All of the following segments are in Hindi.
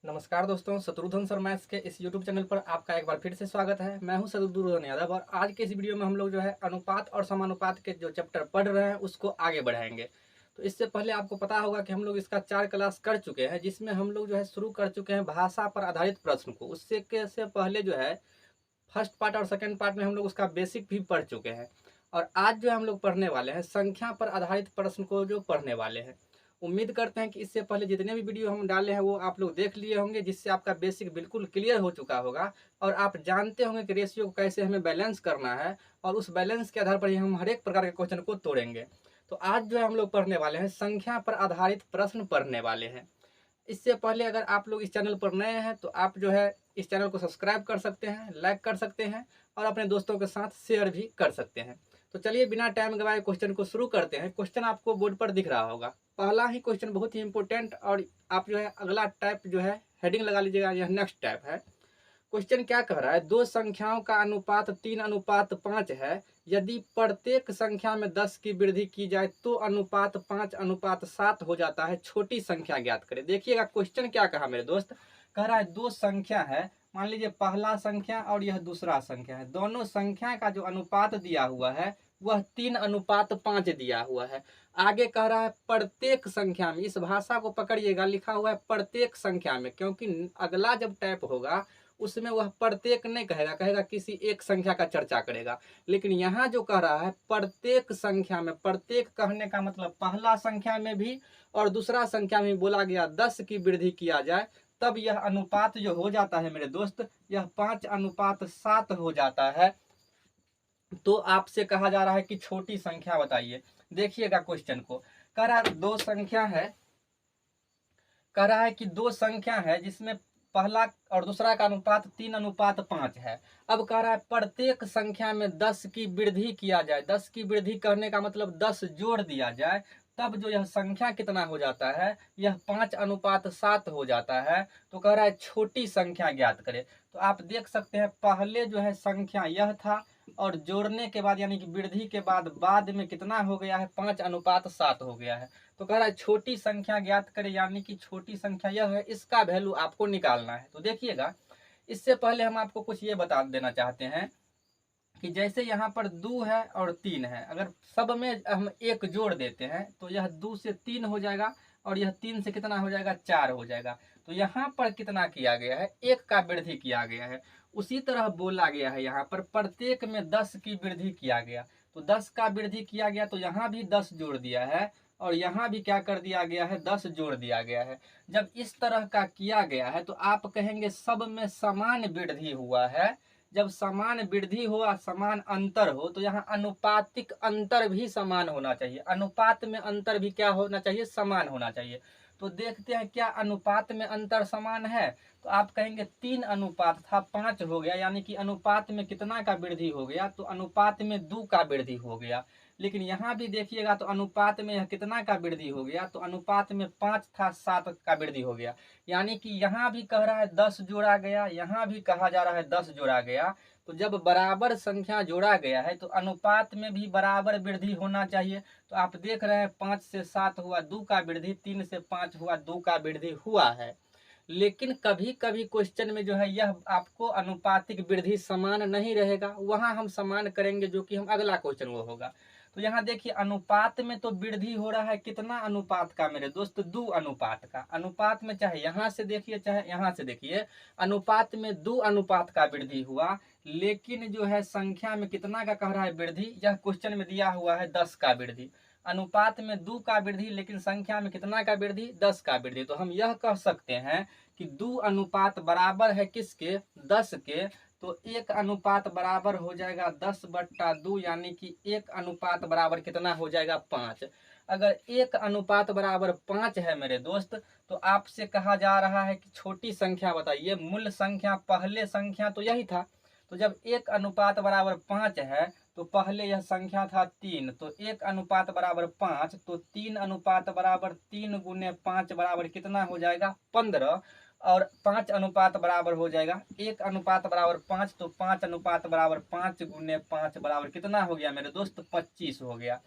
नमस्कार दोस्तों, शत्रुघ्न सर मैथ्स के इस YouTube चैनल पर आपका एक बार फिर से स्वागत है। मैं हूं शत्रुघ्न यादव और आज के इस वीडियो में हम लोग जो है अनुपात और समानुपात के जो चैप्टर पढ़ रहे हैं उसको आगे बढ़ाएंगे। तो इससे पहले आपको पता होगा कि हम लोग इसका 4 क्लास कर चुके हैं, जिसमें हम लोग जो है शुरू कर चुके हैं भाषा पर आधारित प्रश्न को। उससे पहले जो है फर्स्ट पार्ट और सेकेंड पार्ट में हम लोग उसका बेसिक भी पढ़ चुके हैं। और आज जो हम लोग पढ़ने वाले हैं संख्या पर आधारित प्रश्न को जो पढ़ने वाले हैं। उम्मीद करते हैं कि इससे पहले जितने भी वीडियो हम डाले हैं वो आप लोग देख लिए होंगे, जिससे आपका बेसिक बिल्कुल क्लियर हो चुका होगा और आप जानते होंगे कि रेशियो को कैसे हमें बैलेंस करना है और उस बैलेंस के आधार पर ही हम हर एक प्रकार के क्वेश्चन को तोड़ेंगे। तो आज जो है हम लोग पढ़ने वाले हैं संख्या पर आधारित प्रश्न पढ़ने वाले हैं। इससे पहले अगर आप लोग इस चैनल पर नए हैं तो आप जो है इस चैनल को सब्सक्राइब कर सकते हैं, लाइक कर सकते हैं और अपने दोस्तों के साथ शेयर भी कर सकते हैं। तो चलिए बिना टाइम गवाए क्वेश्चन को शुरू करते हैं। क्वेश्चन आपको बोर्ड पर दिख रहा होगा। पहला ही क्वेश्चन बहुत ही इंपॉर्टेंट और आप जो है अगला टाइप जो है हेडिंग लगा लीजिएगा, यह नेक्स्ट टाइप है। क्वेश्चन क्या कह रहा है, दो संख्याओं का अनुपात 3:5 है। यदि प्रत्येक संख्या में 10 की वृद्धि की जाए तो अनुपात 5:7 हो जाता है। छोटी संख्या ज्ञात करें। देखिएगा क्वेश्चन क्या कहा मेरे दोस्त, कह रहा है दो संख्या है, मान लीजिए पहला संख्या और यह दूसरा संख्या है। दोनों संख्या का जो अनुपात दिया हुआ है वह 3:5 दिया हुआ है। आगे कह रहा है प्रत्येक संख्या में, इस भाषा को पकड़िएगा, लिखा हुआ है प्रत्येक संख्या में, क्योंकि अगला जब टाइप होगा उसमें वह प्रत्येक नहीं कहेगा, कहेगा किसी एक संख्या का चर्चा करेगा। लेकिन यहाँ जो कह रहा है प्रत्येक संख्या में, प्रत्येक कहने का मतलब पहला संख्या में भी और दूसरा संख्या में बोला गया 10 की वृद्धि किया जाए तब यह अनुपात जो हो जाता है मेरे दोस्त, यह 5:7 हो जाता है। तो आपसे कहा जा रहा है कि छोटी संख्या बताइए। देखिएगा क्वेश्चन को, कह रहा है दो संख्या है, कह रहा है कि दो संख्या है जिसमें पहला और दूसरा का अनुपात 3:5 है। अब कह रहा है प्रत्येक संख्या में 10 की वृद्धि किया जाए। 10 की वृद्धि करने का मतलब 10 जोड़ दिया जाए, तब जो यह संख्या कितना हो जाता है, यह 5:7 हो जाता है। तो कह रहा है छोटी संख्या ज्ञात करे। तो आप देख सकते हैं पहले जो है संख्या यह था और जोड़ने के बाद यानी कि वृद्धि के बाद में कितना हो गया है, 5:7 हो गया है। तो कह रहा है छोटी संख्या ज्ञात करें, यानी कि छोटी संख्या यह है, इसका वैल्यू आपको निकालना है। तो देखिएगा, इससे पहले हम आपको कुछ ये बता देना चाहते हैं कि जैसे यहाँ पर 2 है और 3 है, अगर सब में हम एक जोड़ देते हैं तो यह 2 से 3 हो जाएगा और यह 3 से कितना हो जाएगा, 4 हो जाएगा। तो यहाँ पर कितना किया गया है, 1 का वृद्धि किया गया है। उसी तरह बोला गया है यहाँ पर प्रत्येक में 10 की वृद्धि किया गया। तो 10 का वृद्धि किया गया तो यहाँ भी 10 जोड़ दिया है और यहाँ भी क्या कर दिया गया है, 10 जोड़ दिया गया है। जब इस तरह का किया गया है तो आप कहेंगे सब में समान वृद्धि हुआ है। जब समान वृद्धि हो और समान अंतर हो तो यहाँ अनुपातिक अंतर भी समान होना चाहिए। अनुपात में अंतर भी क्या होना चाहिए, समान होना चाहिए। तो देखते हैं क्या अनुपात में अंतर समान है। तो आप कहेंगे 3 अनुपात था 5 हो गया, यानी कि अनुपात में कितना का वृद्धि हो गया, तो अनुपात में 2 का वृद्धि हो गया। लेकिन यहाँ भी देखिएगा तो अनुपात में यह कितना का वृद्धि हो गया, तो अनुपात में 5 था 7 का वृद्धि हो गया। यानी कि यहाँ भी कह रहा है 10 जोड़ा गया, यहाँ भी कहा जा रहा है 10 जोड़ा गया। तो जब बराबर संख्या जोड़ा गया है तो अनुपात में भी बराबर वृद्धि होना चाहिए। तो आप देख रहे हैं 5 से 7 हुआ 2 का वृद्धि, 3 से 5 हुआ 2 का वृद्धि हुआ है। लेकिन कभी कभी क्वेश्चन में जो है यह आपको अनुपातिक वृद्धि समान नहीं रहेगा, वहां हम समान करेंगे जो कि हम अगला क्वेश्चन वो होगा। तो यहाँ देखिए अनुपात में तो वृद्धि हो रहा है कितना अनुपात का मेरे दोस्त, 2 अनुपात का। अनुपात में चाहे यहाँ से देखिए चाहे यहाँ से देखिए, अनुपात में 2 अनुपात का वृद्धि हुआ। लेकिन जो है संख्या में कितना का कह रहा है वृद्धि, यह क्वेश्चन में दिया हुआ है 10 का वृद्धि। अनुपात में 2 का वृद्धि लेकिन संख्या में कितना का वृद्धि, 10 का वृद्धि। तो हम यह कह सकते हैं कि 2 अनुपात बराबर है किसके, 10 के। तो 1 अनुपात बराबर हो जाएगा 10/2, यानी कि 1 अनुपात बराबर कितना हो जाएगा, 5। अगर 1 अनुपात बराबर 5 है मेरे दोस्त, तो आपसे कहा जा रहा है कि छोटी संख्या बताइए। मूल संख्या पहले संख्या तो यही था। तो जब 1 अनुपात बराबर 5 है तो पहले यह संख्या था 3, तो 1 अनुपात बराबर 5, तो 3 अनुपात बराबर 3 गुने 5 बराबर कितना हो जाएगा, 15। और 5 अनुपात बराबर हो जाएगा 1 अनुपात बराबर 5, तो 5 अनुपात बराबर 5 गुने 5 बराबर कितना हो गया मेरे दोस्त, 25 हो गया।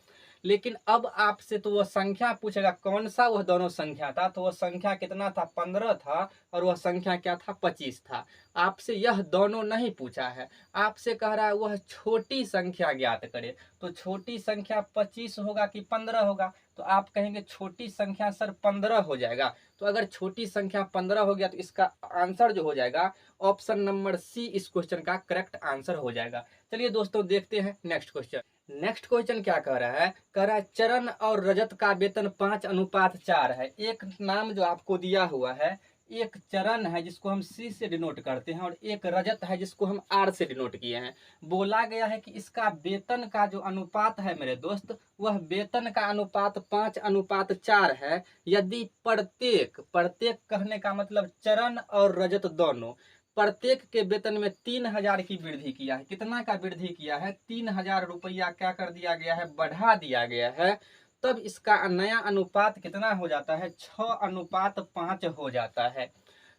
लेकिन अब आपसे तो वह संख्या पूछेगा कौन सा वह दोनों संख्या था, तो वह संख्या कितना था, 15 था, और वह संख्या क्या था, 25 था। आपसे यह दोनों नहीं पूछा है, आपसे कह रहा है वह छोटी संख्या ज्ञात करे। तो छोटी संख्या 25 होगा कि 15 होगा, तो आप कहेंगे छोटी संख्या सर 15 हो जाएगा। तो अगर छोटी संख्या 15 हो गया तो इसका आंसर जो हो जाएगा ऑप्शन नंबर सी इस क्वेश्चन का करेक्ट आंसर हो जाएगा। चलिए दोस्तों देखते हैं नेक्स्ट क्वेश्चन। नेक्स्ट क्वेश्चन क्या कह रहा है, कह रहा है चरण और रजत का वेतन 5:4 है। एक नाम जो आपको दिया हुआ है, एक चरण है जिसको हम सी से डिनोट करते हैं, और एक रजत है जिसको हम आर से डिनोट किए हैं। बोला गया है कि इसका वेतन का जो अनुपात है मेरे दोस्त, वह वेतन का अनुपात 5:4 है। यदि प्रत्येक, प्रत्येक कहने का मतलब चरण और रजत दोनों, प्रत्येक के वेतन में 3,000 की वृद्धि किया है। कितना का वृद्धि किया है, 3,000 रुपया क्या कर दिया गया है, बढ़ा दिया गया है। तब इसका नया अनुपात कितना हो जाता है, 6:5 हो जाता है।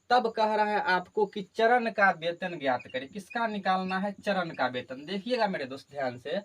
तब कह रहा है आपको कि चरण का वेतन ज्ञात करें। किसका निकालना है, चरण का वेतन। देखिएगा मेरे दोस्त ध्यान से,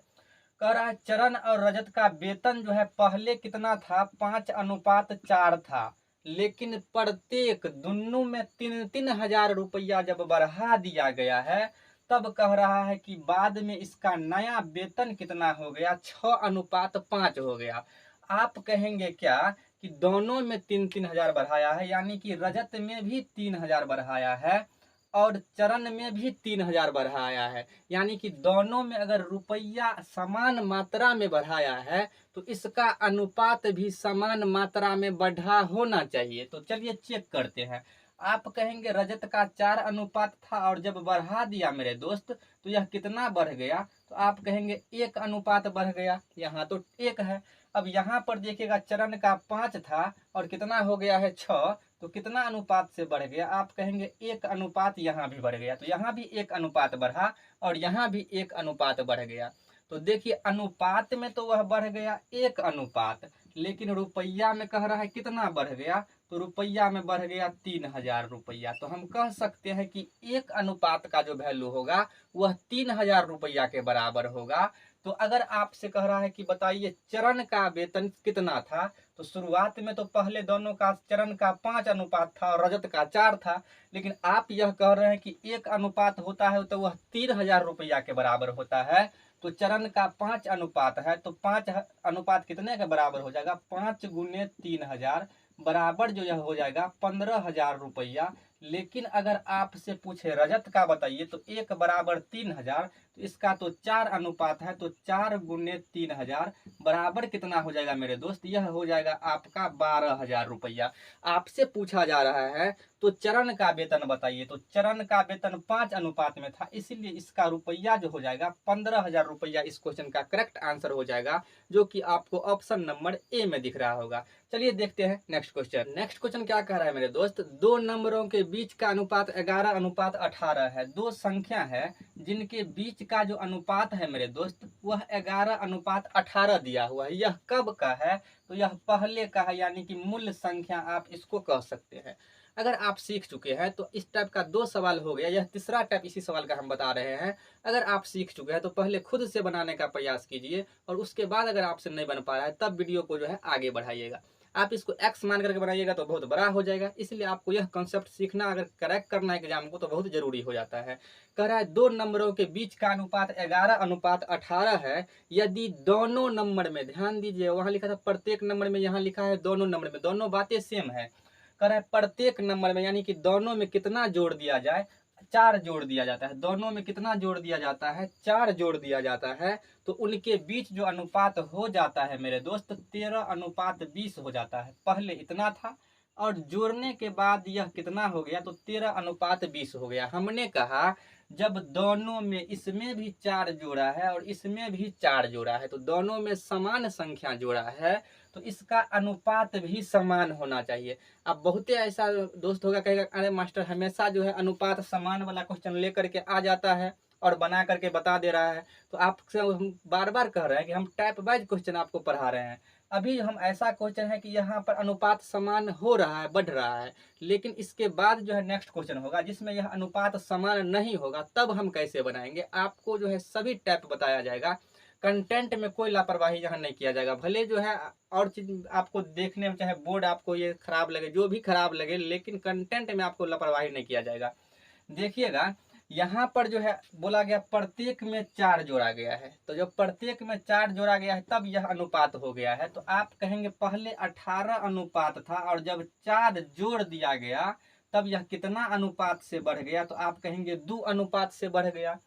कह रहा है चरण और रजत का वेतन जो है पहले कितना था, 5:4 था, लेकिन प्रत्येक दोनों में 3,000 रुपया जब बढ़ा दिया गया है, तब कह रहा है कि बाद में इसका नया वेतन कितना हो गया, 6:5 हो गया। आप कहेंगे क्या कि दोनों में 3,000 बढ़ाया है, यानी कि रजत में भी 3,000 बढ़ाया है और चरण में भी 3,000 बढ़ाया है, यानी कि दोनों में अगर रुपया समान मात्रा में बढ़ाया है तो इसका अनुपात भी समान मात्रा में बढ़ा होना चाहिए। तो चलिए चेक करते हैं। आप कहेंगे रजत का 4 अनुपात था और जब बढ़ा दिया मेरे दोस्त तो यह कितना बढ़ गया, तो आप कहेंगे 1 अनुपात बढ़ गया। यहाँ तो 1 है। अब यहाँ पर देखिएगा चरण का 5 था और कितना हो गया है, 6, तो कितना अनुपात से बढ़ गया, आप कहेंगे 1 अनुपात यहाँ भी बढ़ गया। तो यहाँ भी 1 अनुपात बढ़ा और यहाँ भी 1 अनुपात बढ़ गया। तो देखिए अनुपात में तो वह बढ़ गया 1 अनुपात, लेकिन रुपया में कह रहा है कितना बढ़ गया, तो रुपया में बढ़ गया 3,000 रुपया। तो हम कह सकते हैं कि 1 अनुपात का जो वैल्यू होगा वह 3,000 रुपया के बराबर होगा। तो अगर आपसे कह रहा है कि बताइए चरण का वेतन कितना था, तो शुरुआत में तो पहले दोनों का चरण का 5 अनुपात था और रजत का 4 था, लेकिन आप यह कह रहे हैं कि 1 अनुपात होता है तो वह 3,000 रुपया के बराबर होता है। तो चरण का 5 अनुपात है, तो 5 अनुपात कितने के बराबर हो जाएगा, 5 गुने 3,000 बराबर जो यह हो जाएगा 15,000 रुपया। लेकिन अगर आपसे पूछे रजत का बताइए तो 1 बराबर 3,000, तो इसका तो 4 अनुपात है, तो 4 गुने 3,000 बराबर कितना हो जाएगा मेरे दोस्त, यह हो जाएगा आपका 12,000 रुपया। आपसे पूछा जा रहा है तो चरण का वेतन बताइए, तो चरण का वेतन 5 अनुपात में था, इसीलिए इसका रुपया जो हो जाएगा 15,000 रुपया इस क्वेश्चन का करेक्ट आंसर हो जाएगा, जो कि आपको ऑप्शन नंबर ए में दिख रहा होगा। चलिए देखते हैं नेक्स्ट क्वेश्चन। नेक्स्ट क्वेश्चन क्या कह रहा है मेरे दोस्त, दो नंबरों के बीच का अनुपात 11:18 है। दो संख्या है जिनके बीच का जो अनुपात है मेरे दोस्त वह 11:18 दिया हुआ है। यह कब का है, तो यह पहले का है, यानी कि मूल संख्या आप इसको कह सकते हैं। अगर आप सीख चुके हैं तो इस टाइप का 2 सवाल हो गया, यह तीसरा टाइप इसी सवाल का हम बता रहे हैं। अगर आप सीख चुके हैं तो पहले खुद से बनाने का प्रयास कीजिए, और उसके बाद अगर आपसे नहीं बन पा रहा है तब वीडियो को जो है आगे बढ़ाइएगा। आप इसको एक्स मान करके बनाइएगा तो बहुत बड़ा हो जाएगा, इसलिए आपको यह कॉन्सेप्ट सीखना, अगर करेक्ट करना है एग्जाम को, तो बहुत जरूरी हो जाता है। कह रहा है दो नंबरों के बीच का अनुपात 11:18 है। यदि दोनों नंबर में, ध्यान दीजिए वहां लिखा था प्रत्येक नंबर में, यहाँ लिखा है दोनों नंबर में, दोनों बातें सेम है। कह रहा है प्रत्येक नंबर में, यानी कि दोनों में कितना जोड़ दिया जाए, 4 जोड़ दिया जाता है। दोनों में कितना जोड़ दिया जाता है, 4 जोड़ दिया जाता है। तो उनके बीच जो अनुपात हो जाता है मेरे दोस्त 13:20 हो जाता है। पहले इतना था और जोड़ने के बाद यह कितना हो गया, तो 13:20 हो गया। हमने कहा जब दोनों में, इसमें भी 4 जोड़ा है और इसमें भी 4 जोड़ा है, तो दोनों में समान संख्या जोड़ा है, तो इसका अनुपात भी समान होना चाहिए। अब बहुत ऐसा दोस्त होगा कहेगा अरे मास्टर हमेशा जो है अनुपात समान वाला क्वेश्चन लेकर के आ जाता है और बना करके बता दे रहा है। तो आपसे हम बार बार कह रहे हैं कि हम टाइप वाइज क्वेश्चन आपको पढ़ा रहे हैं। अभी हम ऐसा क्वेश्चन है कि यहाँ पर अनुपात समान हो रहा है, बढ़ रहा है, लेकिन इसके बाद जो है नेक्स्ट क्वेश्चन होगा जिसमें यह अनुपात समान नहीं होगा, तब हम कैसे बनाएंगे, आपको जो है सभी टाइप बताया जाएगा। कंटेंट में कोई लापरवाही यहाँ नहीं किया जाएगा। भले जो है और चीज आपको देखने में चाहे बोर्ड आपको ये खराब लगे, जो भी खराब लगे, लेकिन कंटेंट में आपको लापरवाही नहीं किया जाएगा। देखिएगा यहाँ पर जो है बोला गया प्रत्येक में 4 जोड़ा गया है, तो जब प्रत्येक में 4 जोड़ा गया है तब यह अनुपात हो गया है। तो आप कहेंगे पहले 18 अनुपात था और जब 4 जोड़ दिया गया तब यह कितना अनुपात से बढ़ गया, तो आप कहेंगे 2 अनुपात से बढ़ गया।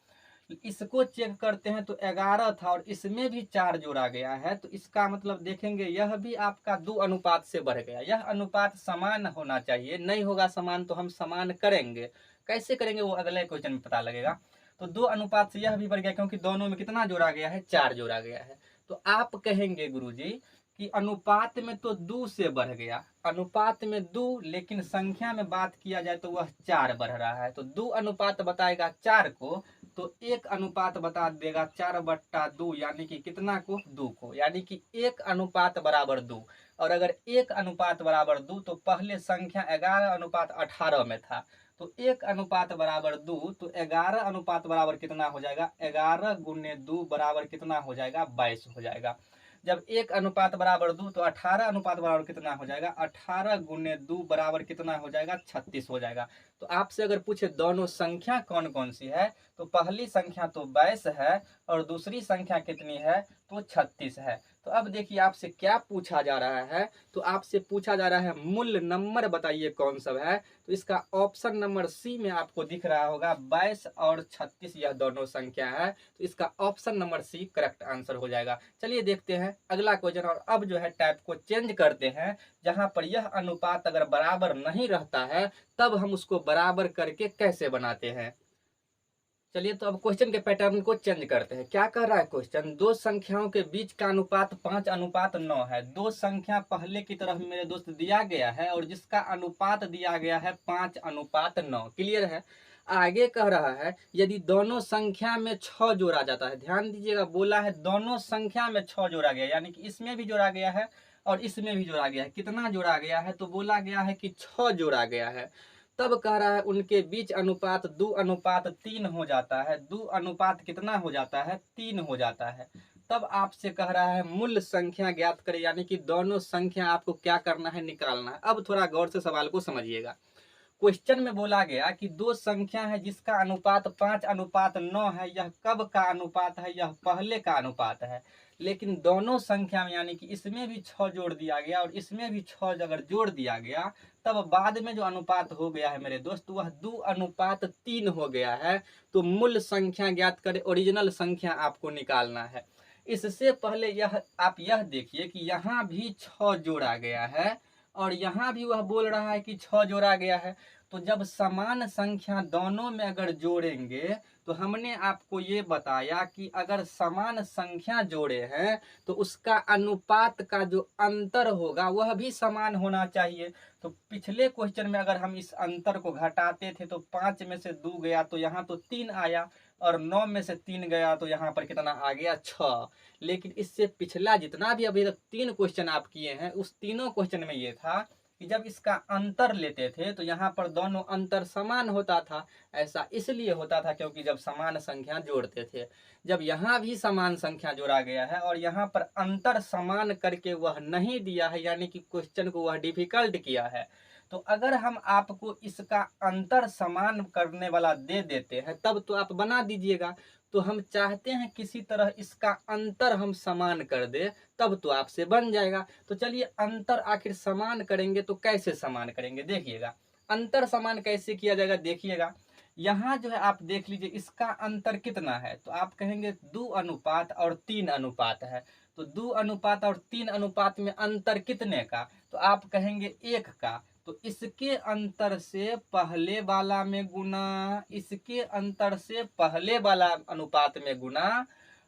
इसको चेक करते हैं तो 11 था और इसमें भी 4 जोड़ा गया है, तो इसका मतलब देखेंगे यह भी आपका 2 अनुपात से बढ़ गया। यह अनुपात समान होना चाहिए, नहीं होगा समान तो हम समान करेंगे। कैसे करेंगे वो अगले क्वेश्चन में पता लगेगा। तो 2 अनुपात से यह भी बढ़ गया क्योंकि दोनों में कितना जोड़ा गया है, 4 जोड़ा गया है। तो आप कहेंगे गुरुजी कि अनुपात में तो 2 से बढ़ गया, अनुपात में 2, लेकिन संख्या में बात किया जाए तो वह 4 बढ़ रहा है। तो 2 अनुपात बताएगा 4 को, तो 1 अनुपात बता देगा 4/2, यानी कि कितना को, 2 को, यानी कि 1 अनुपात बराबर 2। और अगर 1 अनुपात बराबर 2 तो पहले संख्या 11 अनुपात 18 में था, तो 1 अनुपात बराबर 2, तो 11 अनुपात बराबर कितना हो जाएगा, 11 गुने 2 बराबर कितना हो जाएगा, 22 हो जाएगा। जब 1 अनुपात बराबर 2 तो 18 अनुपात बराबर कितना हो जाएगा, 18 गुने 2 बराबर कितना हो जाएगा, 36 हो जाएगा। तो आपसे अगर पूछे दोनों संख्या कौन कौन सी है, तो पहली संख्या तो 22 है और दूसरी संख्या कितनी है, तो 36 है। तो अब देखिए आपसे क्या पूछा जा रहा है, तो आपसे पूछा जा रहा है मूल नंबर बताइए कौन सा है। तो इसका ऑप्शन नंबर सी में आपको दिख रहा होगा 22 और 36 यह दोनों संख्या है, तो इसका option number C correct answer हो जाएगा। चलिए देखते हैं अगला क्वेश्चन, और अब जो है टाइप को चेंज करते हैं। जहां पर यह अनुपात अगर बराबर नहीं रहता है तब हम उसको बराबर करके कैसे बनाते हैं। चलिए तो अब क्वेश्चन के पैटर्न को चेंज करते हैं। क्या कह रहा है क्वेश्चन, दो संख्याओं के बीच का अनुपात 5:9 है। दो संख्या पहले की तरफ मेरे दोस्त दिया गया है और जिसका अनुपात दिया गया है 5:9। क्लियर है। आगे कह रहा है यदि दोनों संख्या में 6 जोड़ा जाता है, ध्यान दीजिएगा बोला है दोनों संख्या में 6 जोड़ा गया, यानी कि इसमें भी जोड़ा गया है और इसमें भी जोड़ा गया है। कितना जोड़ा गया है, तो बोला गया है कि 6 जोड़ा गया है। तब कह रहा है उनके बीच अनुपात 2:3 हो जाता है। 2 अनुपात कितना हो जाता है, 3 हो जाता है। तब आपसे कह रहा है मूल संख्या ज्ञात करें, यानी कि दोनों संख्या आपको क्या करना है, निकालना है। अब थोड़ा गौर से सवाल को समझिएगा। क्वेश्चन में बोला गया कि दो संख्या है जिसका अनुपात 5:9 है, यह कब का अनुपात है, यह पहले का अनुपात है। लेकिन दोनों संख्या में यानी कि इसमें भी 6 जोड़ दिया गया और इसमें भी 6 अगर जोड़ दिया गया तब बाद में जो अनुपात हो गया है मेरे दोस्त वह 2:3 हो गया है। तो मूल संख्या ज्ञात करें, ओरिजिनल संख्या आपको निकालना है। इससे पहले यह आप यह देखिए कि यहाँ भी 6 जोड़ा गया है और यहाँ भी वह बोल रहा है कि 6 जोड़ा गया है। तो जब समान संख्या दोनों में अगर जोड़ेंगे तो हमने आपको ये बताया कि अगर समान संख्या जोड़े हैं तो उसका अनुपात का जो अंतर होगा वह भी समान होना चाहिए। तो पिछले क्वेश्चन में अगर हम इस अंतर को घटाते थे तो 5 में से 2 गया तो यहाँ तो 3 आया और 9 में से 3 गया तो यहाँ पर कितना आ गया, 6। लेकिन इससे पिछला जितना भी अभी तक 3 क्वेश्चन आप किए हैं उस तीनों क्वेश्चन में ये था कि जब इसका अंतर लेते थे तो यहाँ पर दोनों अंतर समान होता था। ऐसा इसलिए होता था क्योंकि जब समान संख्या जोड़ते थे। जब यहाँ भी समान संख्या जोड़ा गया है और यहाँ पर अंतर समान करके वह नहीं दिया है, यानी कि क्वेश्चन को वह डिफिकल्ट किया है, तो अगर हम आपको इसका अंतर समान करने वाला दे देते हैं तब तो आप बना दीजिएगा। तो हम चाहते हैं किसी तरह इसका अंतर हम समान कर दे, तब तो आपसे बन जाएगा। तो चलिए अंतर आखिर समान करेंगे तो कैसे समान करेंगे, देखिएगा अंतर समान कैसे किया जाएगा। देखिएगा यहाँ जो है आप देख लीजिए इसका अंतर कितना है, तो आप कहेंगे 2 अनुपात और 3 अनुपात है। तो 2 अनुपात और 3 अनुपात में अंतर कितने का, तो आप कहेंगे 1 का। तो इसके अंतर से पहले वाला में गुना, इसके अंतर से पहले वाला अनुपात में गुना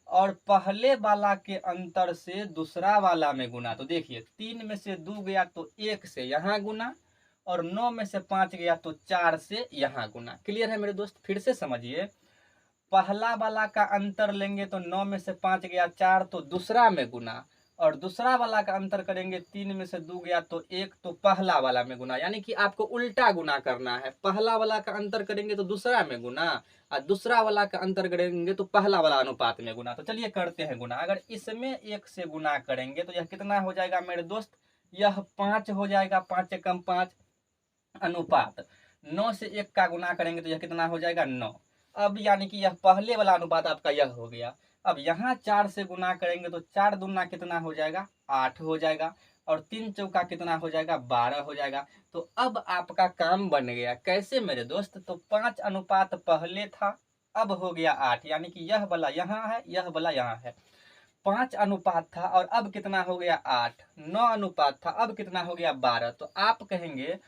और पहले वाला के अंतर से दूसरा वाला में गुना। तो देखिए 3 में से 2 गया तो 1 से यहाँ गुना और 9 में से 5 गया तो 4 से यहाँ गुना। क्लियर है मेरे दोस्त, फिर से समझिए। पहला वाला का अंतर लेंगे तो 9 में से 5 गया 4 तो दूसरा में गुना और दूसरा वाला का अंतर करेंगे, 3 में से 2 गया तो 1, तो पहला वाला में गुना, यानी कि आपको उल्टा गुना करना है। पहला वाला का अंतर करेंगे तो दूसरा में गुना, और दूसरा वाला का अंतर करेंगे तो पहला वाला अनुपात में गुना। तो चलिए करते हैं गुना। अगर इसमें 1 से गुना करेंगे तो यह कितना हो जाएगा मेरे दोस्त, यह 5 हो जाएगा, 5 से कम 5 अनुपात। 9 से 1 का गुना करेंगे तो यह कितना हो जाएगा 9। अब यानी कि यह पहले वाला अनुपात आपका यह हो गया। अब यहाँ 4 से गुना करेंगे तो 4 दूना कितना हो जाएगा, 8 हो जाएगा, और 3 चौका कितना हो जाएगा, 12 हो जाएगा। तो अब आपका काम बन गया। कैसे मेरे दोस्त, तो 5 अनुपात पहले था, अब हो गया 8, यानी कि यह वाला यहाँ है, यह वाला यहाँ है। 5 अनुपात था और अब कितना हो गया 8। 9 अनुपात था, अब कितना हो गया 12। तो आप कहेंगे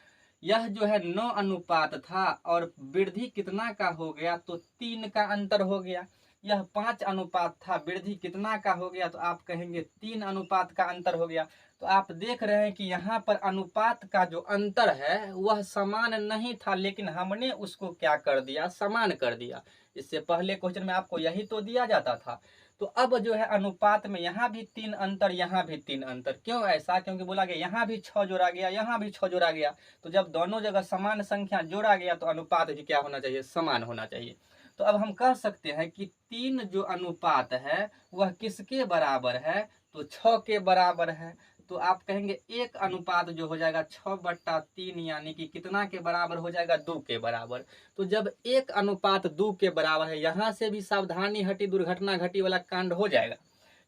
यह जो है 9 अनुपात था और वृद्धि कितना का हो गया, तो 3 का अंतर हो गया। यह 5 अनुपात था, वृद्धि कितना का हो गया, तो आप कहेंगे 3 अनुपात का अंतर हो गया। तो आप देख रहे हैं कि यहाँ पर अनुपात का जो अंतर है वह समान नहीं था, लेकिन हमने उसको क्या कर दिया, समान कर दिया। इससे पहले क्वेश्चन में आपको यही तो दिया जाता था। तो अब जो है अनुपात में यहाँ भी 3 अंतर, यहाँ भी 3 अंतर। क्यों ऐसा, क्योंकि बोला गया यहाँ भी 6 जोड़ा गया, यहाँ भी 6 जोड़ा गया। तो जब दोनों जगह समान संख्या जोड़ा गया तो अनुपात भी क्या होना चाहिए, समान होना चाहिए। तो अब हम कह सकते हैं कि 3 जो अनुपात है वह किसके बराबर है, तो 6 के बराबर है। तो आप कहेंगे 1 अनुपात जो हो जाएगा 6/3, यानी कि कितना के बराबर हो जाएगा, 2 के बराबर। तो जब 1 अनुपात 2 के बराबर है, यहाँ से भी सावधानी हटी, दुर्घटना घटी वाला कांड हो जाएगा।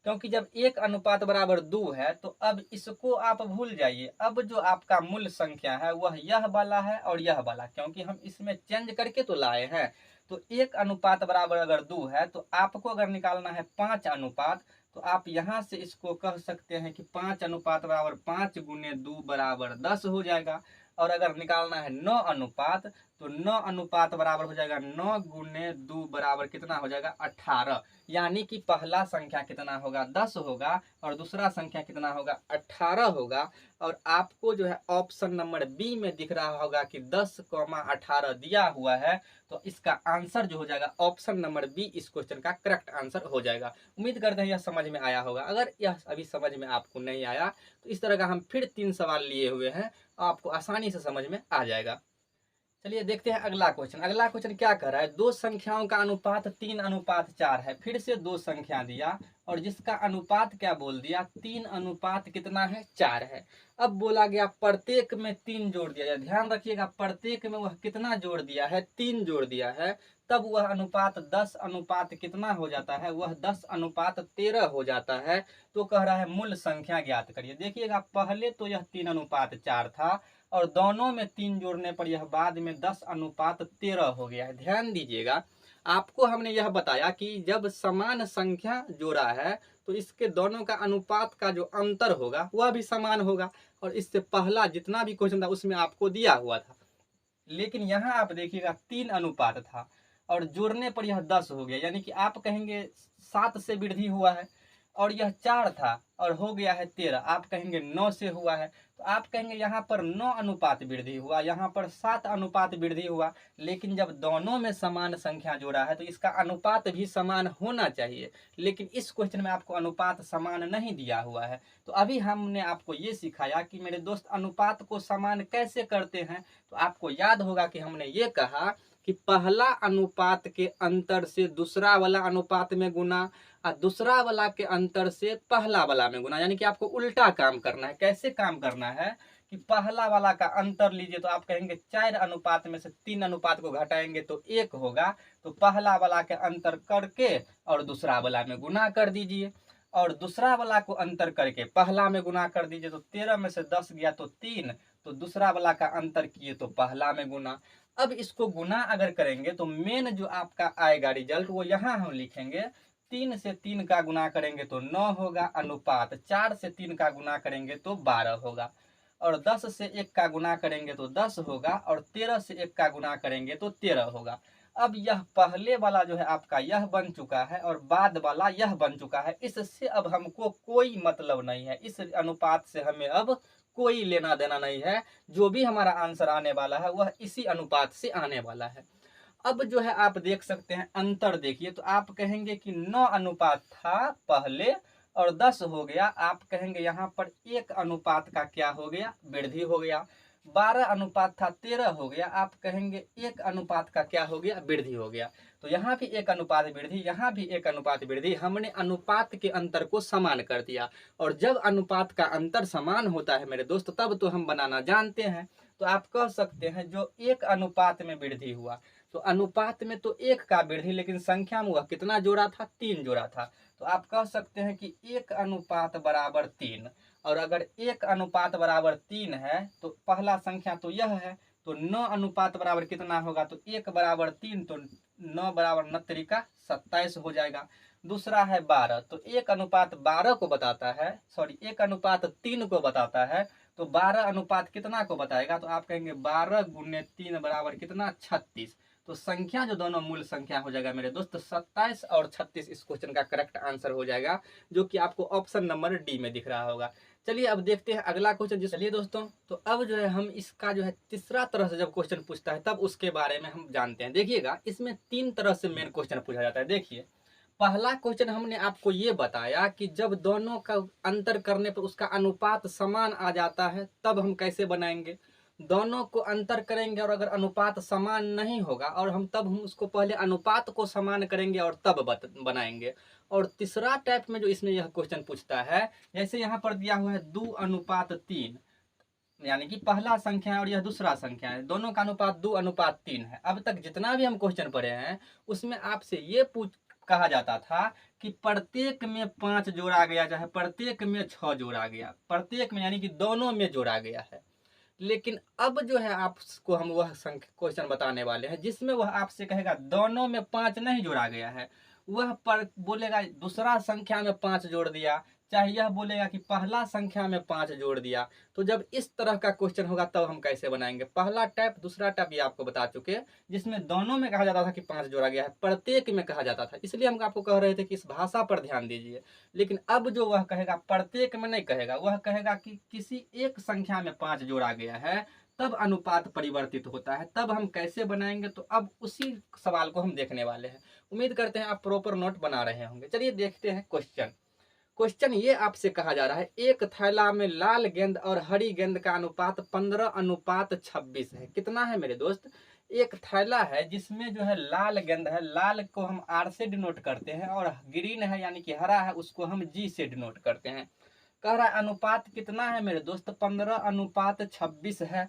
क्योंकि जब 1 अनुपात बराबर 2 है तो अब इसको आप भूल जाइए। अब जो आपका मूल संख्या है वह यह वाला है और यह वाला, क्योंकि हम इसमें चेंज करके तो लाए हैं। तो 1 अनुपात बराबर अगर 2 है तो आपको अगर निकालना है 5 अनुपात, तो आप यहाँ से इसको कह सकते हैं कि 5 अनुपात बराबर 5 गुने 2 बराबर 10 हो जाएगा। और अगर निकालना है 9 अनुपात, तो 9 अनुपात बराबर हो जाएगा 9 गुने 2 बराबर कितना हो जाएगा, 18। यानी कि पहला संख्या कितना होगा, 10 होगा, और दूसरा संख्या कितना होगा, 18 होगा। और आपको जो है ऑप्शन नंबर बी में दिख रहा होगा कि 10,18 दिया हुआ है। तो इसका आंसर जो हो जाएगा ऑप्शन नंबर बी इस क्वेश्चन का करेक्ट आंसर हो जाएगा। उम्मीद करते हैं यह समझ में आया होगा। अगर यह अभी समझ में आपको नहीं आया तो इस तरह का हम फिर 3 सवाल लिए हुए हैं, आपको आसानी से समझ में आ जाएगा। चलिए देखते हैं अगला क्वेश्चन। अगला क्वेश्चन क्या कर रहा है, दो संख्याओं का अनुपात 3:4 है। फिर से दो संख्या दिया और जिसका अनुपात क्या बोल दिया, 3 कितना है, 4 है। अब बोला गया प्रत्येक में 3 जोड़ दिया जाए। ध्यान रखिएगा, प्रत्येक में वह कितना जोड़ दिया है, 3 जोड़ दिया है। तब वह अनुपात 10 कितना हो जाता है, वह 10:13 हो जाता है। तो कह रहा है मूल संख्या ज्ञात करिए। देखिएगा पहले तो यह 3:4 था और दोनों में 3 जोड़ने पर यह बाद में 10:13 हो गया है। ध्यान दीजिएगा, आपको हमने यह बताया कि जब समान संख्या जोड़ा है तो इसके दोनों का अनुपात का जो अंतर होगा वह भी समान होगा। और इससे पहला जितना भी क्वेश्चन था उसमें आपको दिया हुआ था। लेकिन यहाँ आप देखिएगा 3 अनुपात था और जोड़ने पर यह 10 हो गया, यानी कि आप कहेंगे 7 से वृद्धि हुआ है। और यह 4 था और हो गया है 13, आप कहेंगे 9 से हुआ है। तो आप कहेंगे यहाँ पर 9 अनुपात वृद्धि हुआ, यहाँ पर 7 अनुपात वृद्धि हुआ। लेकिन जब दोनों में समान संख्या जोड़ा है तो इसका अनुपात भी समान होना चाहिए। लेकिन इस क्वेश्चन में आपको अनुपात समान नहीं दिया हुआ है। तो अभी हमने आपको ये सिखाया कि मेरे दोस्त अनुपात को समान कैसे करते हैं। तो आपको याद होगा कि हमने ये कहा कि पहला अनुपात के अंतर से दूसरा वाला अनुपात में गुना और दूसरा वाला के अंतर से पहला वाला में गुना, यानी कि आपको उल्टा काम करना है। कैसे काम करना है कि पहला वाला का अंतर लीजिए तो आप कहेंगे 4 अनुपात में से 3 अनुपात को घटाएंगे तो 1 होगा। तो पहला वाला के अंतर करके और दूसरा वाला में गुना कर दीजिए और दूसरा वाला को अंतर करके पहला में गुना कर दीजिए। तो 13 में से 10 गया तो 3, तो दूसरा वाला का अंतर किए तो पहला में गुना। अब इसको गुना अगर करेंगे तो मेन जो आपका आएगा रिजल्ट वो यहाँ हम लिखेंगे। 3 से 3 का गुना करेंगे तो 9 होगा अनुपात, 4 से 3 का गुना करेंगे तो 12 होगा, और 10 से 1 का गुना करेंगे तो 10 होगा, और 13 से 1 का गुना करेंगे तो 13 होगा। अब यह पहले वाला जो है आपका यह बन चुका है और बाद वाला यह बन चुका है। इससे अब हमको कोई मतलब नहीं है, इस अनुपात से हमें अब कोई लेना देना नहीं है। जो भी हमारा आंसर आने वाला है वह इसी अनुपात से आने वाला है। अब जो है आप देख सकते हैं अंतर देखिए, तो आप कहेंगे कि 9 अनुपात था पहले और 10 हो गया, आप कहेंगे यहाँ पर 1 अनुपात का क्या हो गया, वृद्धि हो गया। 12 अनुपात था 13 हो गया, आप कहेंगे 1 अनुपात का क्या हो गया, वृद्धि हो गया। तो यहाँ भी 1 अनुपात वृद्धि, यहाँ भी 1 अनुपात वृद्धि, हमने अनुपात के अंतर को समान कर दिया। और जब अनुपात का अंतर समान होता है मेरे दोस्त, तब तो हम बनाना जानते हैं। तो आप कह सकते हैं जो 1 अनुपात में वृद्धि हुआ, तो अनुपात में तो 1 का वृद्धि, लेकिन संख्या में वह कितना जोड़ा था, 3 जोड़ा था। तो आप कह सकते हैं कि 1 अनुपात बराबर 3। और अगर 1 अनुपात बराबर 3 है तो पहला संख्या तो यह है, तो 9 अनुपात बराबर कितना होगा, तो 1 बराबर 3, तो 9 बराबर 9 तरीका 27 हो जाएगा। दूसरा है 12, तो 1 अनुपात 12 को बताता है, सॉरी 1 अनुपात 3 को बताता है, तो 12 अनुपात कितना को बताएगा, तो आप कहेंगे 12 गुने 3 बराबर कितना, 36। तो संख्या जो दोनों मूल संख्या हो जाएगा मेरे दोस्त 27 और 36, इस क्वेश्चन का करेक्ट आंसर हो जाएगा, जो कि आपको ऑप्शन नंबर डी में दिख रहा होगा। चलिए अब देखते हैं अगला क्वेश्चन। चलिए दोस्तों, तो अब जो है हम इसका जो है तीसरा तरह से जब क्वेश्चन पूछता है तब उसके बारे में हम जानते हैं। देखिएगा, इसमें 3 तरह से मेन क्वेश्चन पूछा जाता है। देखिए, पहला क्वेश्चन हमने आपको ये बताया कि जब दोनों का अंतर करने पर उसका अनुपात समान आ जाता है तब हम कैसे बनाएंगे। दोनों को अंतर करेंगे और अगर अनुपात समान नहीं होगा और हम उसको पहले अनुपात को समान करेंगे और तब बनाएंगे। और तीसरा टाइप में जो इसमें यह क्वेश्चन पूछता है, जैसे यहाँ पर दिया हुआ है 2 अनुपात 3, यानी कि पहला संख्या है और यह दूसरा संख्या है, दोनों का अनुपात 2 अनुपात 3 है। अब तक जितना भी हम क्वेश्चन पढ़े हैं उसमें आपसे ये कहा जाता था कि प्रत्येक में 5 जोड़ा गया, चाहे प्रत्येक में 6 जोड़ा गया, प्रत्येक में यानी कि दोनों में जोड़ा गया है। लेकिन अब जो है आपको हम वह क्वेश्चन बताने वाले हैं जिसमें वह आपसे कहेगा दोनों में 5 नहीं जोड़ा गया है, वह पर बोलेगा दूसरा संख्या में 5 जोड़ दिया, चाहे यह बोलेगा कि पहला संख्या में 5 जोड़ दिया। तो जब इस तरह का क्वेश्चन होगा तब हम कैसे बनाएंगे। पहला टाइप, दूसरा टाइप ये आपको बता चुके, जिसमें दोनों में कहा जाता था कि 5 जोड़ा गया है, प्रत्येक में कहा जाता था, इसलिए हम आपको कह रहे थे कि इस भाषा पर ध्यान दीजिए। लेकिन अब जो वह कहेगा प्रत्येक में नहीं कहेगा, वह कहेगा कि किसी एक संख्या में 5 जोड़ा गया है तब अनुपात परिवर्तित होता है, तब हम कैसे बनाएंगे। तो अब उसी सवाल को हम देखने वाले हैं। उम्मीद करते हैं आप प्रॉपर नोट बना रहे होंगे। चलिए देखते हैं क्वेश्चन। क्वेश्चन ये आपसे कहा जा रहा है, एक थैला में लाल गेंद और हरी गेंद का अनुपात 15 अनुपात 26 है। कितना है मेरे दोस्त, एक थैला है जिसमें जो है लाल गेंद है, लाल को हम आर से डिनोट करते हैं, और ग्रीन है यानी कि हरा है उसको हम जी से डिनोट करते हैं। कह रहा है अनुपात कितना है मेरे दोस्त, 15 अनुपात 26 है।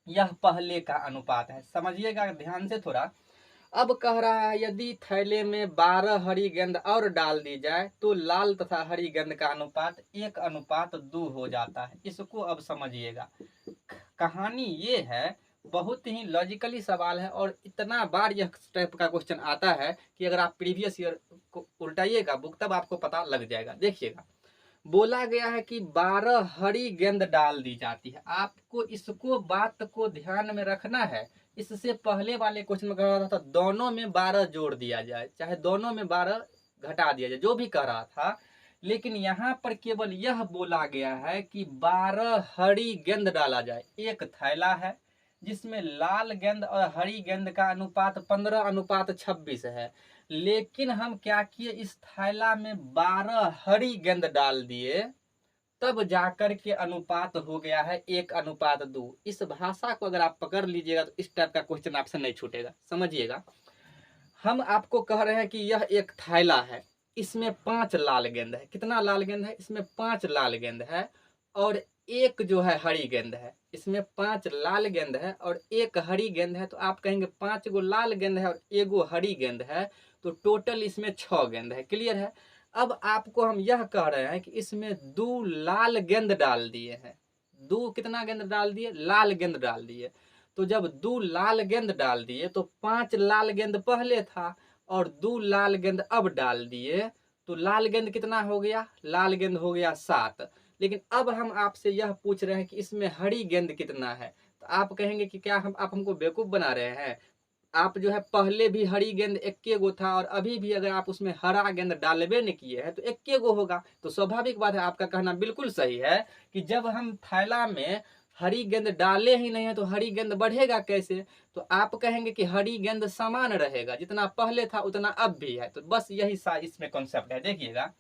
यह पहले का अनुपात है, समझिएगा ध्यान से थोड़ा। अब कह रहा है यदि थैले में 12 हरी गेंद और डाल दी जाए तो लाल तथा हरी गेंद का अनुपात 1 अनुपात 2 हो जाता है। इसको अब समझिएगा। कहानी ये है, बहुत ही लॉजिकली सवाल है, और इतना बार यह टाइप का क्वेश्चन आता है कि अगर आप प्रीवियस ईयर को उल्टाइएगा बुक तब आपको पता लग जाएगा। देखिएगा, बोला गया है कि 12 हरी गेंद डाल दी जाती है। आपको इसको बात को ध्यान में रखना है। इससे पहले वाले क्वेश्चन में कह रहा था दोनों में 12 जोड़ दिया जाए, चाहे दोनों में 12 घटा दिया जाए, जो भी कह रहा था। लेकिन यहाँ पर केवल यह बोला गया है कि 12 हरी गेंद डाला जाए। एक थैला है जिसमें लाल गेंद और हरी गेंद का अनुपात 15 अनुपात 26 है, लेकिन हम क्या किए, इस थैला में 12 हरी गेंद डाल दिए, तब जाकर के अनुपात हो गया है 1 अनुपात 2। इस भाषा को अगर आप पकड़ लीजिएगा तो इस टाइप का क्वेश्चन आपसे नहीं छूटेगा। समझिएगा, हम आपको कह रहे हैं कि यह एक थैला है, इसमें 5 लाल गेंद है। कितना लाल गेंद है, इसमें 5 लाल गेंद है, और एक जो है हरी गेंद है। इसमें 5 लाल गेंद है और 1 हरी गेंद है, तो आप कहेंगे 5 गो लाल गेंद है और 1 गो हरी गेंद है, तो टोटल इसमें 6 गेंद है। क्लियर है। अब आपको हम यह कह रहे हैं कि इसमें 2 लाल गेंद डाल दिए हैं। 2 कितना गेंद डाल दिए, लाल गेंद डाल दिए। तो जब 2 लाल गेंद डाल दिए तो 5 लाल गेंद पहले था और 2 लाल गेंद अब डाल दिए, तो लाल गेंद कितना हो गया, लाल गेंद हो गया 7। लेकिन अब हम आपसे यह पूछ रहे हैं कि इसमें हरी गेंद कितना है। तो आप कहेंगे कि क्या आप हमको बेवकूफ बना रहे हैं। आप जो है पहले भी हरी गेंद 1 गो था और अभी भी अगर आप उसमें हरा गेंद डालबे नहीं किए हैं तो 1 गो होगा। तो स्वाभाविक बात है, आपका कहना बिल्कुल सही है कि जब हम थैला में हरी गेंद डाले ही नहीं है तो हरी गेंद बढ़ेगा कैसे। तो आप कहेंगे कि हरी गेंद समान रहेगा, जितना पहले था उतना अब भी है। तो बस यही सा इसमें कॉन्सेप्ट है। देखिएगा,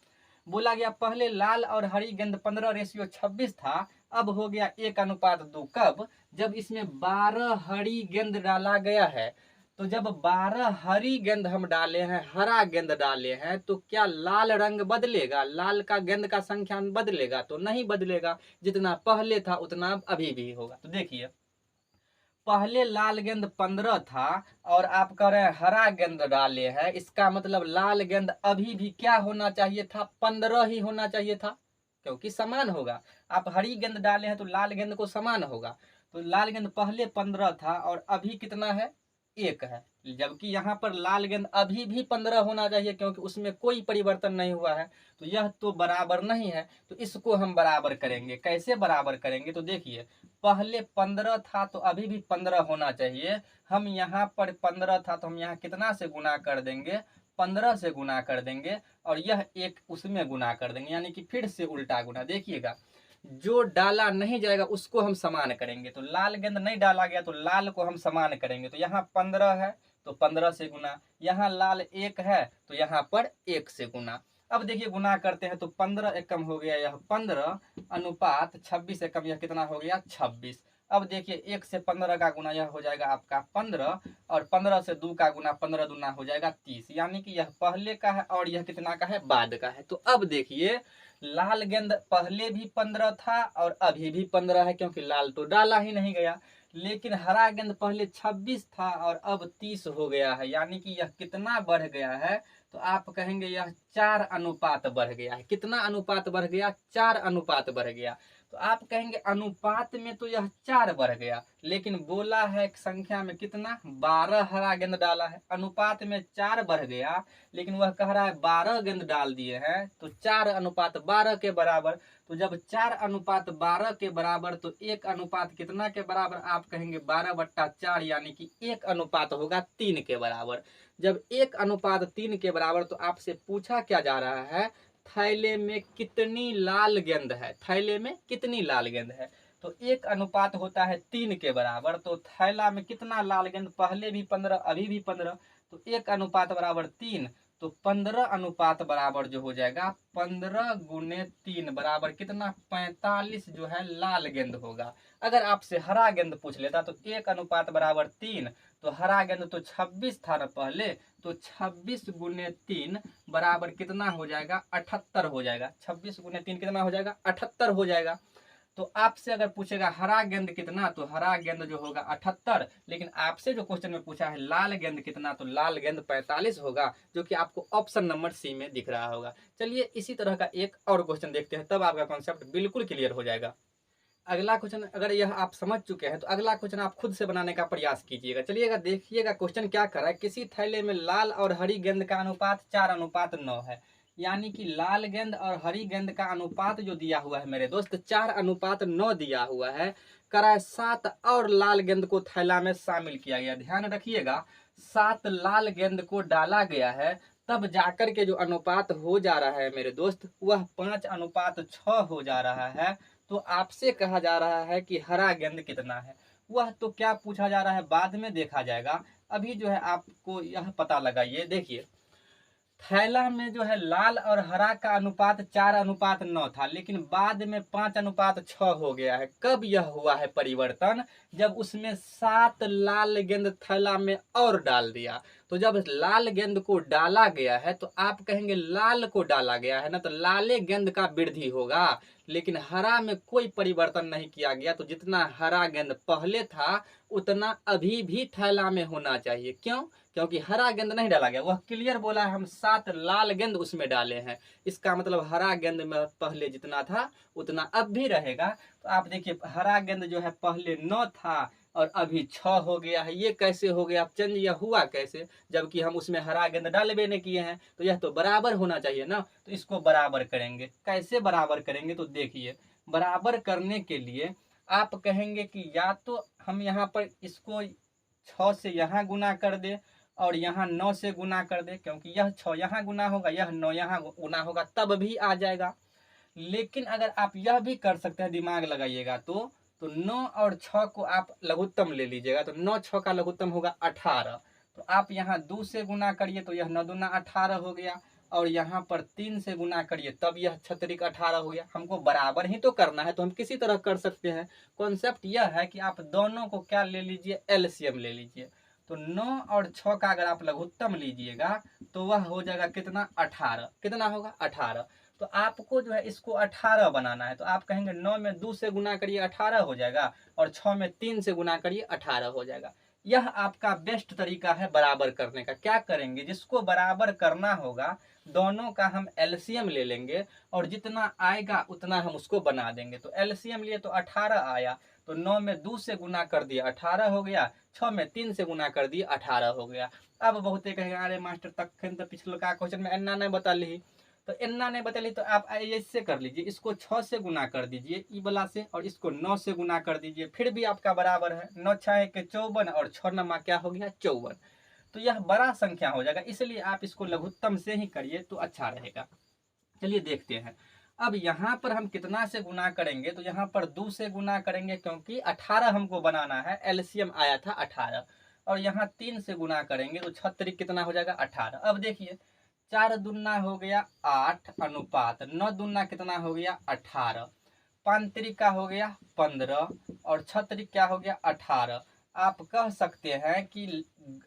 बोला गया पहले लाल और हरी गेंद 15:26 था, अब हो गया 1:2। कब? जब इसमें 12 हरी गेंद डाला गया है। तो जब 12 हरी गेंद हम डाले हैं, हरा गेंद डाले हैं, तो क्या लाल रंग बदलेगा? लाल का गेंद का संख्या बदलेगा? तो नहीं बदलेगा। जितना पहले था उतना अभी भी होगा। तो देखिए, पहले लाल गेंद 15 था और आप कह रहे हैं हरा गेंद डाले हैं, इसका मतलब लाल गेंद अभी भी क्या होना चाहिए था? 15 ही होना चाहिए था, क्योंकि समान होगा। आप हरी गेंद डाले हैं तो लाल गेंद को समान होगा। तो लाल गेंद पहले 15 था और अभी कितना है? 1 है। जबकि यहाँ पर लाल गेंद अभी भी 15 होना चाहिए, क्योंकि उसमें कोई परिवर्तन नहीं हुआ है। तो यह तो बराबर नहीं है, तो इसको हम बराबर करेंगे। कैसे बराबर करेंगे? तो देखिए, पहले 15 था तो अभी भी 15 होना चाहिए। हम यहाँ पर 15 था तो हम यहाँ कितना से गुना कर देंगे? 15 से गुना कर देंगे, और यह एक उसमें गुना कर देंगे, यानी कि फिर से उल्टा गुना। देखिएगा, जो डाला नहीं जाएगा उसको हम समान करेंगे। तो लाल गेंद नहीं डाला गया तो लाल को हम समान करेंगे। तो यहाँ 15 है तो 15 से गुना, यहाँ लाल 1 है तो यहाँ पर 1 से गुना। अब देखिए गुना करते हैं तो 15 एकम हो गया यह 15 अनुपात 26 एकम, यह कितना हो गया? 26। अब देखिए 1 से 15 का गुना यह हो जाएगा आपका 15, और 15 से 2 का गुना 15 दूना हो जाएगा 30, यानी कि यह पहले का है और यह कितना का है? बाद का है। तो अब देखिए, लाल गेंद पहले भी 15 था और अभी भी 15 है, क्योंकि लाल तो डाला ही नहीं गया। लेकिन हरा गेंद पहले 26 था और अब 30 हो गया है, यानी कि यह कितना बढ़ गया है? तो आप कहेंगे यह 4 अनुपात बढ़ गया है। कितना अनुपात बढ़ गया? 4 अनुपात बढ़ गया। तो आप कहेंगे अनुपात में तो यह 4 बढ़ गया, लेकिन बोला है संख्या में कितना? 12 हरा गेंद डाला है। अनुपात में 4 बढ़ गया, लेकिन वह कह रहा है 12 गेंद डाल दिए हैं, तो 4 अनुपात 12 के बराबर। तो जब 4 अनुपात 12 के बराबर, तो 1 अनुपात कितना के बराबर? आप कहेंगे 12/4, यानी कि 1 अनुपात होगा 3 के बराबर। जब 1 अनुपात 3 के बराबर, तो आपसे पूछा क्या जा रहा है? थैले में कितनी लाल गेंद है? थैले में कितनी लाल गेंद है? तो 1 अनुपात होता है 3 के बराबर, तो थैला में कितना लाल गेंद? पहले भी 15 अभी भी 15, तो 1 अनुपात बराबर 3, तो 15 अनुपात बराबर जो हो जाएगा 15 गुने 3 बराबर कितना? 45 जो है लाल गेंद होगा। अगर आपसे हरा गेंद पूछ लेता तो 1 अनुपात बराबर 3, तो हरा गेंद तो 26 था ना पहले, तो 26 गुने 3 बराबर कितना हो जाएगा? 78 हो जाएगा। 26 गुने 3 कितना हो जाएगा? 78 हो जाएगा। तो आपसे अगर पूछेगा हरा गेंद कितना, तो हरा गेंद जो होगा 78। लेकिन आपसे जो क्वेश्चन में पूछा है लाल गेंद कितना, तो लाल गेंद 45 होगा, जो कि आपको ऑप्शन नंबर सी में दिख रहा होगा। चलिए इसी तरह का एक और क्वेश्चन देखते हैं, तब आपका कॉन्सेप्ट बिल्कुल क्लियर हो जाएगा। अगला क्वेश्चन, अगर यह आप समझ चुके हैं तो अगला क्वेश्चन आप खुद से बनाने का प्रयास कीजिएगा। चलिएगा देखिएगा क्वेश्चन क्या कर रहा है। किसी थैले में लाल और हरी गेंद का अनुपात 4:9 है, यानी कि लाल गेंद और हरी गेंद का अनुपात जो दिया हुआ है मेरे दोस्त 4:9 दिया हुआ है। कराए 7 और लाल गेंद को थैला में शामिल किया गया। ध्यान रखिएगा, 7 लाल गेंद को डाला गया है, तब जाकर के जो अनुपात हो जा रहा है मेरे दोस्त, वह 5:6 हो जा रहा है। तो आपसे कहा जा रहा है कि हरा गेंद कितना है। वह तो क्या पूछा जा रहा है बाद में देखा जाएगा। अभी जो है आपको यह पता लगाइए। देखिए, थैला में जो है लाल और हरा का अनुपात 4:9 था, लेकिन बाद में 5:6 हो गया है। कब यह हुआ है परिवर्तन? जब उसमें 7 लाल गेंद थैला में और डाल दिया। तो जब लाल गेंद को डाला गया है, तो आप कहेंगे लाल को डाला गया है ना, तो लाले गेंद का वृद्धि होगा। लेकिन हरा में कोई परिवर्तन नहीं किया गया, तो जितना हरा गेंद पहले था उतना अभी भी थैला में होना चाहिए। क्यों? क्योंकि हरा गेंद नहीं डाला गया। वह क्लियर बोला है हम 7 लाल गेंद उसमें डाले हैं, इसका मतलब हरा गेंद में पहले जितना था उतना अब भी रहेगा। तो आप देखिए, हरा गेंद जो है पहले 9 था और अभी 6 हो गया है। ये कैसे हो गया चेंज? यह हुआ कैसे? जबकि हम उसमें हरा गेंद डालबे नहीं किए हैं, तो यह तो बराबर होना चाहिए ना। तो इसको बराबर करेंगे। कैसे बराबर करेंगे? तो देखिए, बराबर करने के लिए आप कहेंगे कि या तो हम यहाँ पर इसको 6 से यहाँ गुना कर दे और यहाँ 9 से गुना कर दे, क्योंकि यह 6 यहाँ गुना होगा, यह 9 यहाँ गुना होगा, तब भी आ जाएगा। लेकिन अगर आप यह भी कर सकते हैं, दिमाग लगाइएगा, तो 9 और 6 को आप लघुत्तम ले लीजिएगा, तो 9 6 का लघुत्तम होगा 18। तो आप यहाँ 2 से गुना करिए, तो यह 9 दूना 18 हो गया। और यहाँ पर 3 से गुना करिए तब यह 6 18 हो गया। हमको बराबर ही तो करना है तो हम किसी तरह कर सकते हैं। कॉन्सेप्ट यह है कि आप दोनों को क्या ले लीजिए, एलसीएम ले लीजिए। तो 9 और 6 का अगर आप लघुत्तम लीजिएगा तो वह हो जाएगा कितना, 18। कितना होगा, 18। तो आपको जो है इसको 18 बनाना है। तो आप कहेंगे 9 में 2 से गुना करिए 18 हो जाएगा, और 6 में 3 से गुना करिए 18 हो जाएगा। यह आपका बेस्ट तरीका है बराबर करने का। क्या करेंगे, जिसको बराबर करना होगा दोनों का हम एलसीएम ले लेंगे, और जितना आएगा उतना हम उसको बना देंगे। तो एलसीएम लिए तो 18 आया, तो 9 में 2 से गुना कर दिया 18 हो गया, 6 में 3 से गुना कर दिया 18 हो गया। अब बहुते कहेंगे अरे मास्टर तक तो पिछले का क्वेश्चन में एन्ना नहीं बता ली, तो एन्ना नहीं बता ली तो आप ऐसे कर लीजिए, इसको 6 से गुना कर दीजिए ई वाला से, और इसको 9 से गुना कर दीजिए, फिर भी आपका बराबर है। 9 6 के 54 और 6 नमा क्या हो गया, 54। तो यह बड़ा संख्या हो जाएगा, इसलिए आप इसको लघुत्तम से ही करिए तो अच्छा रहेगा। चलिए देखते हैं। अब यहाँ पर हम कितना से गुना करेंगे, तो यहाँ पर 2 से गुना करेंगे क्योंकि 18 हमको बनाना है, एलसीएम आया था 18। और यहाँ 3 से गुना करेंगे तो 6 कितना हो जाएगा, 18। अब देखिए 4 दूना हो गया 8 अनुपात 9 दूना कितना हो गया, 18। 5 त्रिका हो गया 15, और 6 क्या हो गया, 18। आप कह सकते हैं कि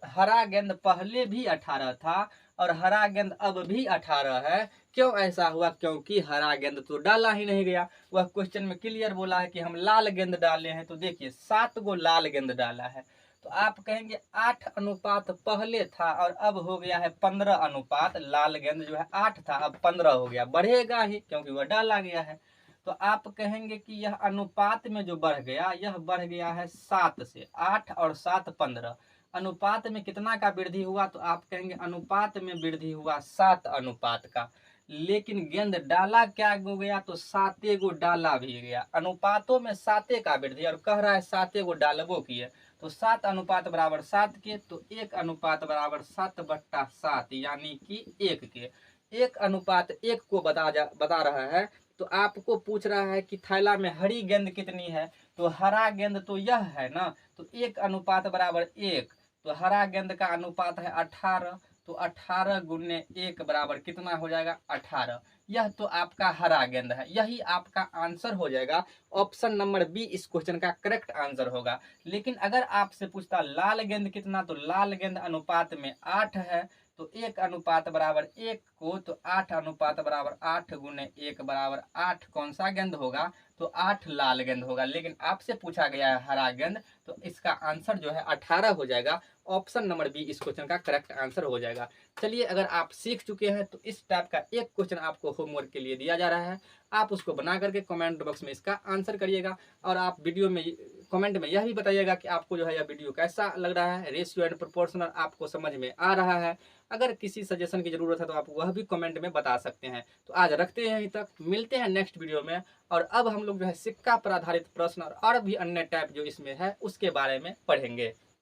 हरा गेंद पहले भी 18 था और हरा गेंद अब भी 18 है। क्यों ऐसा हुआ, क्योंकि हरा गेंद तो डाला ही नहीं गया। वह क्वेश्चन में क्लियर बोला है कि हम लाल गेंद डाले हैं। तो देखिए 7 गो लाल गेंद डाला है। तो आप कहेंगे 8 अनुपात पहले था और अब हो गया है 15 अनुपात। लाल गेंद जो है 8 था, अब 15 हो गया, बढ़ेगा ही क्योंकि वह डाला गया है। तो आप कहेंगे कि यह अनुपात में जो बढ़ गया, यह बढ़ गया है 7 से। 8 और 7 15। अनुपात में कितना का वृद्धि हुआ, तो आप कहेंगे अनुपात में वृद्धि हुआ 7 अनुपात का। लेकिन गेंद डाला क्या हो गया, तो 7 गो डाला भी गया। अनुपातों में 7 का वृद्धि और कह रहा है 7 गो डालबो किए। तो 7 अनुपात बराबर 7 के, तो 1 अनुपात बराबर 7/7 यानी कि 1 के। 1 अनुपात 1 को बता रहा है। तो आपको पूछ रहा है कि थैला में हरी गेंद कितनी है, तो हरा गेंद तो यह है ना, तो 1 अनुपात बराबर 1। तो हरा गेंद का अनुपात है 18, तो 18 गुने 1 बराबर कितना हो जाएगा, 18। यह तो आपका हरा गेंद है, यही आपका आंसर हो जाएगा। ऑप्शन नंबर बी इस क्वेश्चन का करेक्ट आंसर होगा। लेकिन अगर आपसे पूछता लाल गेंद कितना, तो लाल गेंद अनुपात में 8 है, तो 1 अनुपात बराबर 1 को, तो 8 अनुपात बराबर 8 गुने 1 बराबर 8 कौन सा गेंद होगा, तो 8 लाल गेंद होगा। लेकिन आपसे पूछा गया है हरा गेंद, तो इसका आंसर जो है 18 हो जाएगा। ऑप्शन नंबर बी इस क्वेश्चन का करेक्ट आंसर हो जाएगा। चलिए अगर आप सीख चुके हैं तो इस टाइप का एक क्वेश्चन आपको होमवर्क के लिए दिया जा रहा है। आप उसको बना करके कमेंट बॉक्स में इसका आंसर करिएगा, और आप वीडियो में कमेंट में यह भी बताइएगा कि आपको जो है यह वीडियो कैसा लग रहा है, रेशियो एंड प्रोपोर्शनल आपको समझ में आ रहा है। अगर किसी सजेशन की जरूरत है तो आप वह भी कमेंट में बता सकते हैं। तो आज रखते हैं यहीं तक, मिलते हैं नेक्स्ट वीडियो में। और अब हम लोग जो है सिक्का पर आधारित प्रश्न और भी अन्य टाइप जो इसमें है उसके बारे में पढ़ेंगे।